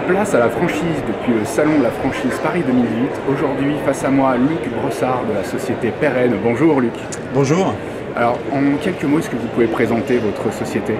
Place à la franchise depuis le salon de la franchise Paris 2008. Aujourd'hui, face à moi, Luc Brossard de la société Pérenne. Bonjour Luc. Bonjour. Alors, en quelques mots, est-ce que vous pouvez présenter votre société ?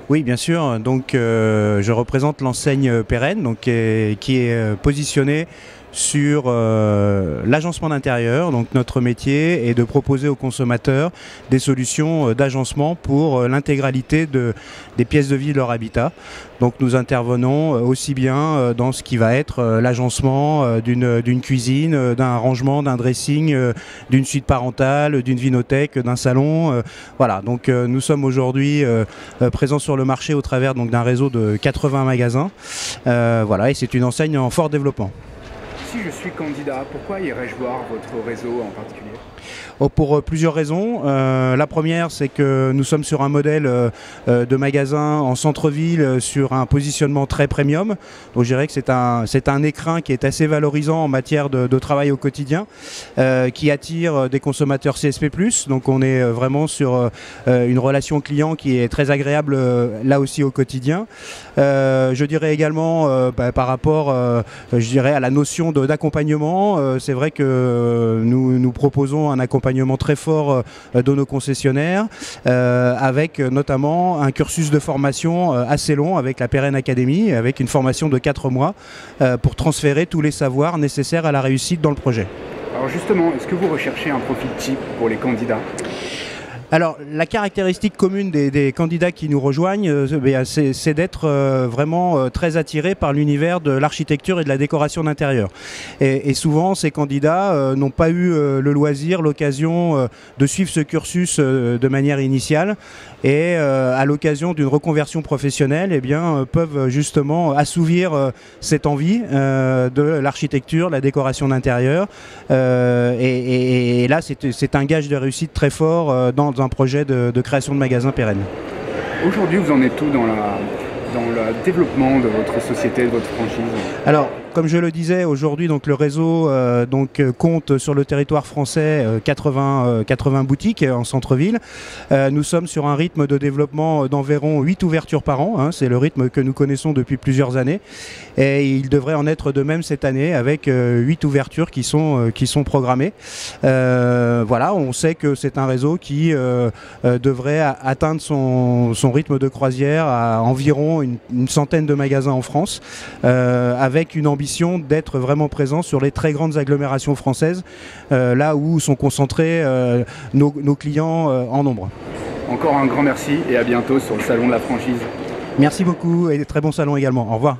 Oui, bien sûr. Donc, je représente l'enseigne Pérenne, donc, qui est positionnée sur l'agencement d'intérieur. Donc notre métier est de proposer aux consommateurs des solutions d'agencement pour l'intégralité des pièces de vie de leur habitat. Donc nous intervenons aussi bien dans ce qui va être l'agencement d'une cuisine, d'un rangement, d'un dressing, d'une suite parentale, d'une vinothèque, d'un salon. Voilà, donc nous sommes aujourd'hui présents sur le marché au travers d'un réseau de 80 magasins. Voilà, et c'est une enseigne en fort développement. Si je suis candidat, pourquoi irais-je voir votre réseau en particulier ? Pour plusieurs raisons. La première, c'est que nous sommes sur un modèle de magasin en centre-ville, sur un positionnement très premium. Donc je dirais que c'est un écrin qui est assez valorisant en matière de travail au quotidien, qui attire des consommateurs CSP+. Donc on est vraiment sur une relation client qui est très agréable là aussi au quotidien. Je dirais également par rapport je dirais à la notion d'accompagnement, c'est vrai que nous proposons un accompagnement très fort de nos concessionnaires, avec notamment un cursus de formation assez long avec la Pérenne Academy, avec une formation de 4 mois pour transférer tous les savoirs nécessaires à la réussite dans le projet. Alors justement, est-ce que vous recherchez un profil type pour les candidats ? Alors, la caractéristique commune des candidats qui nous rejoignent, c'est d'être vraiment très attirés par l'univers de l'architecture et de la décoration d'intérieur. Et souvent, ces candidats n'ont pas eu le loisir, l'occasion de suivre ce cursus de manière initiale. Et à l'occasion d'une reconversion professionnelle, eh bien, peuvent justement assouvir cette envie de l'architecture, la décoration d'intérieur. Et là, c'est un gage de réussite très fort dans un projet de création de magasins pérennes. Aujourd'hui, vous en êtes où dans le développement de votre société, de votre franchise ? Alors, comme je le disais, aujourd'hui, le réseau compte sur le territoire français 80 boutiques en centre-ville. Nous sommes sur un rythme de développement d'environ 8 ouvertures par an. Hein, c'est le rythme que nous connaissons depuis plusieurs années. Et il devrait en être de même cette année avec 8 ouvertures qui sont programmées. Voilà, on sait que c'est un réseau qui devrait atteindre son rythme de croisière à environ une centaine de magasins en France, avec une ambition d'être vraiment présent sur les très grandes agglomérations françaises, là où sont concentrés nos clients en nombre. Encore un grand merci et à bientôt sur le salon de la franchise. Merci beaucoup et très bon salon également. Au revoir.